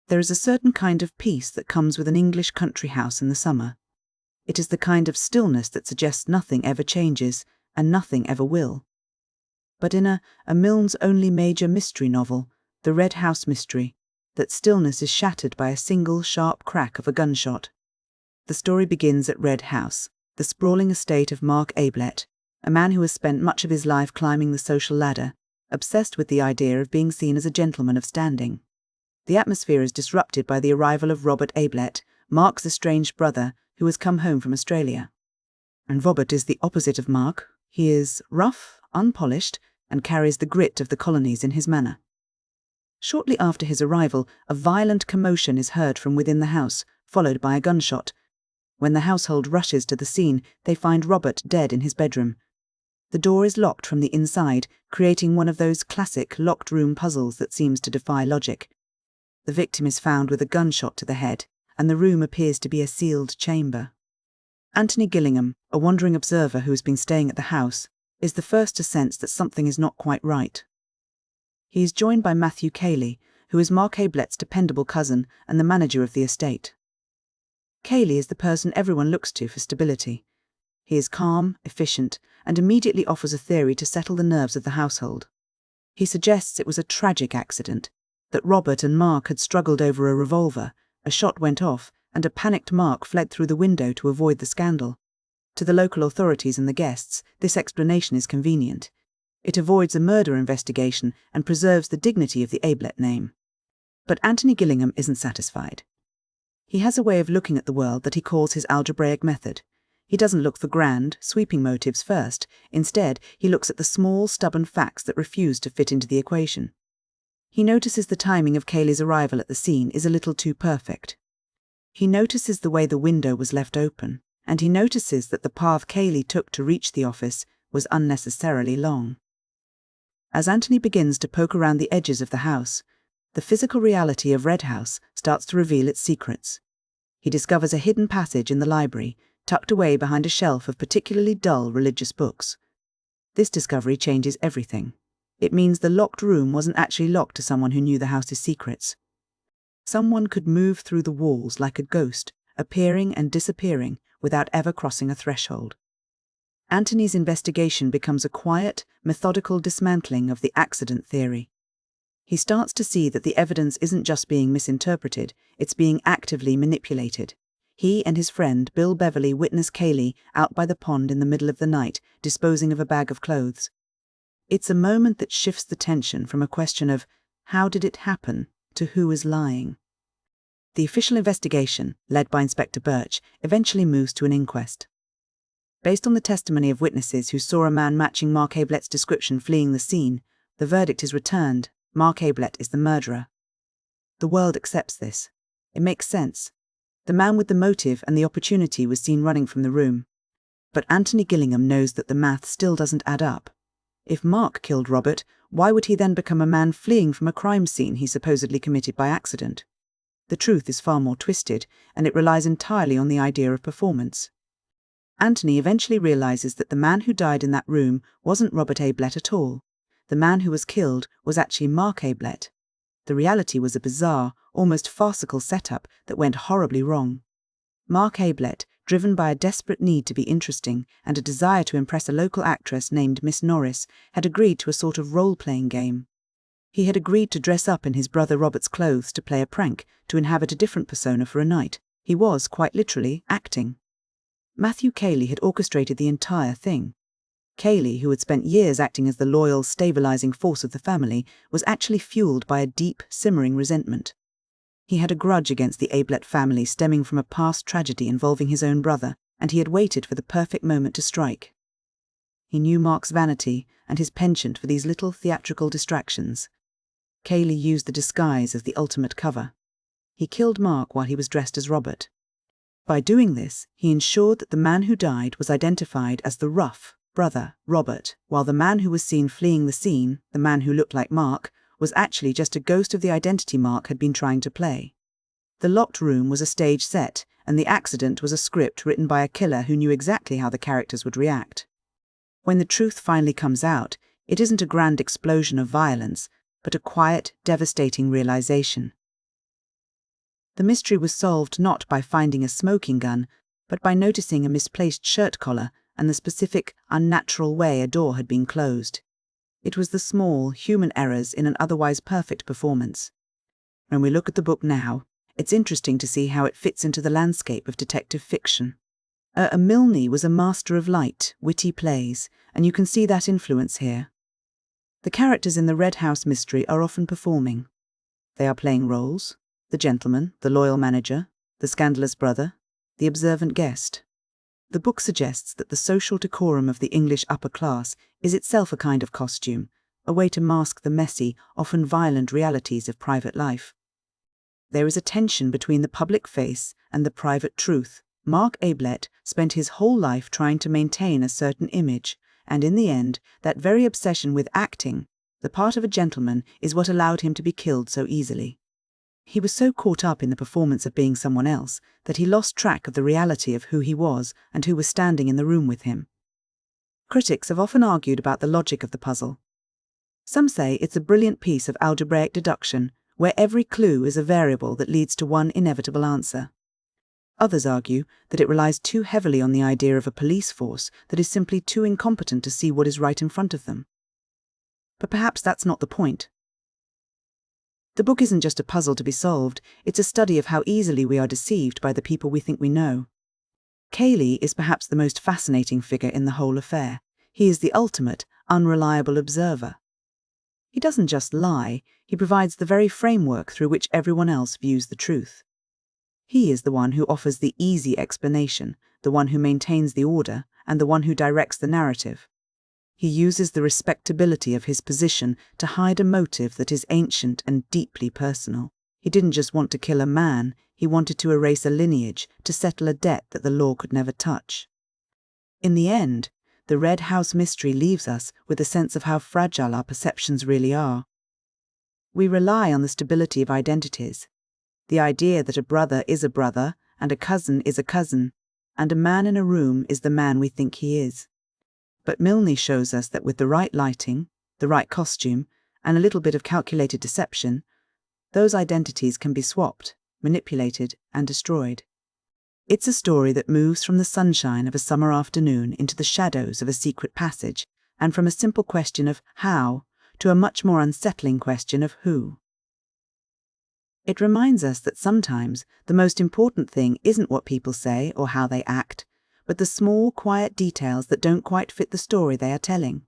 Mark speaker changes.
Speaker 1: There is a certain kind of peace that comes with an English country house in the summer. It is the kind of stillness that suggests nothing ever changes and nothing ever will. But in a Milne's only major mystery novel, The Red House Mystery, that stillness is shattered by a single sharp crack of a gunshot. The story begins at Red House, the sprawling estate of Mark Ablett, a man who has spent much of his life climbing the social ladder, obsessed with the idea of being seen as a gentleman of standing. The atmosphere is disrupted by the arrival of Robert Ablett, Mark's estranged brother, who has come home from Australia. And Robert is the opposite of Mark. He is rough, unpolished, and carries the grit of the colonies in his manner. Shortly after his arrival, a violent commotion is heard from within the house, followed by a gunshot. When the household rushes to the scene, they find Robert dead in his bedroom. The door is locked from the inside, creating one of those classic locked room puzzles that seems to defy logic. The victim is found with a gunshot to the head, and the room appears to be a sealed chamber. Antony Gillingham, a wandering observer who has been staying at the house, is the first to sense that something is not quite right. He is joined by Cayley, who is Mark Ablett's dependable cousin and the manager of the estate. Cayley is the person everyone looks to for stability. He is calm, efficient, and immediately offers a theory to settle the nerves of the household. He suggests it was a tragic accident, that Robert and Mark had struggled over a revolver, a shot went off, and a panicked Mark fled through the window to avoid the scandal. To the local authorities and the guests, this explanation is convenient. It avoids a murder investigation and preserves the dignity of the Ablett name. But Antony Gillingham isn't satisfied. He has a way of looking at the world that he calls his algebraic method. He doesn't look for grand, sweeping motives first. Instead, he looks at the small, stubborn facts that refuse to fit into the equation. He notices the timing of Cayley's arrival at the scene is a little too perfect. He notices the way the window was left open, and he notices that the path Cayley took to reach the office was unnecessarily long. As Antony begins to poke around the edges of the house, the physical reality of Red House starts to reveal its secrets. He discovers a hidden passage in the library, tucked away behind a shelf of particularly dull religious books. This discovery changes everything. It means the locked room wasn't actually locked to someone who knew the house's secrets. Someone could move through the walls like a ghost, appearing and disappearing without ever crossing a threshold. Antony's investigation becomes a quiet, methodical dismantling of the accident theory. He starts to see that the evidence isn't just being misinterpreted, it's being actively manipulated. He and his friend Bill Beverly witness Cayley out by the pond in the middle of the night, disposing of a bag of clothes. It's a moment that shifts the tension from a question of how did it happen to who is lying. The official investigation, led by Inspector Birch, eventually moves to an inquest. Based on the testimony of witnesses who saw a man matching Mark Ablett's description fleeing the scene, the verdict is returned: Mark Ablett is the murderer. The world accepts this. It makes sense. The man with the motive and the opportunity was seen running from the room. But Antony Gillingham knows that the math still doesn't add up. If Mark killed Robert, why would he then become a man fleeing from a crime scene he supposedly committed by accident? The truth is far more twisted, and it relies entirely on the idea of performance. Antony eventually realizes that the man who died in that room wasn't Robert Ablett at all. The man who was killed was actually Mark Ablett. The reality was a bizarre, almost farcical setup that went horribly wrong. Mark Ablett, driven by a desperate need to be interesting and a desire to impress a local actress named Miss Norris, had agreed to a sort of role-playing game. He had agreed to dress up in his brother Robert's clothes to play a prank, to inhabit a different persona for a night. He was, quite literally, acting. Cayley had orchestrated the entire thing. Cayley, who had spent years acting as the loyal, stabilizing force of the family, was actually fueled by a deep, simmering resentment. He had a grudge against the Ablett family stemming from a past tragedy involving his own brother, and he had waited for the perfect moment to strike. He knew Mark's vanity and his penchant for these little theatrical distractions. Cayley used the disguise as the ultimate cover. He killed Mark while he was dressed as Robert. By doing this, he ensured that the man who died was identified as the rough brother, Robert, while the man who was seen fleeing the scene, the man who looked like Mark, was actually just a ghost of the identity Mark had been trying to play. The locked room was a stage set, and the accident was a script written by a killer who knew exactly how the characters would react. When the truth finally comes out, it isn't a grand explosion of violence, but a quiet, devastating realization. The mystery was solved not by finding a smoking gun, but by noticing a misplaced shirt collar and the specific, unnatural way a door had been closed. It was the small, human errors in an otherwise perfect performance. When we look at the book now, it's interesting to see how it fits into the landscape of detective fiction. Milne was a master of light, witty plays, and you can see that influence here. The characters in the Red House mystery are often performing. They are playing roles: the gentleman, the loyal manager, the scandalous brother, the observant guest. The book suggests that the social decorum of the English upper class is itself a kind of costume, a way to mask the messy, often violent realities of private life. There is a tension between the public face and the private truth. Robert Ablett spent his whole life trying to maintain a certain image, and in the end, that very obsession with acting, the part of a gentleman, is what allowed him to be killed so easily. He was so caught up in the performance of being someone else that he lost track of the reality of who he was and who was standing in the room with him. Critics have often argued about the logic of the puzzle. Some say it's a brilliant piece of algebraic deduction, where every clue is a variable that leads to one inevitable answer. Others argue that it relies too heavily on the idea of a police force that is simply too incompetent to see what is right in front of them. But perhaps that's not the point. The book isn't just a puzzle to be solved, it's a study of how easily we are deceived by the people we think we know. Cayley is perhaps the most fascinating figure in the whole affair. He is the ultimate, unreliable observer. He doesn't just lie, he provides the very framework through which everyone else views the truth. He is the one who offers the easy explanation, the one who maintains the order, and the one who directs the narrative. He uses the respectability of his position to hide a motive that is ancient and deeply personal. He didn't just want to kill a man, he wanted to erase a lineage, to settle a debt that the law could never touch. In the end, the Red House mystery leaves us with a sense of how fragile our perceptions really are. We rely on the stability of identities. The idea that a brother is a brother, and a cousin is a cousin, and a man in a room is the man we think he is. But Milne shows us that with the right lighting, the right costume, and a little bit of calculated deception, those identities can be swapped, manipulated, and destroyed. It's a story that moves from the sunshine of a summer afternoon into the shadows of a secret passage, and from a simple question of how to a much more unsettling question of who. It reminds us that sometimes the most important thing isn't what people say or how they act, but the small, quiet details that don't quite fit the story they are telling.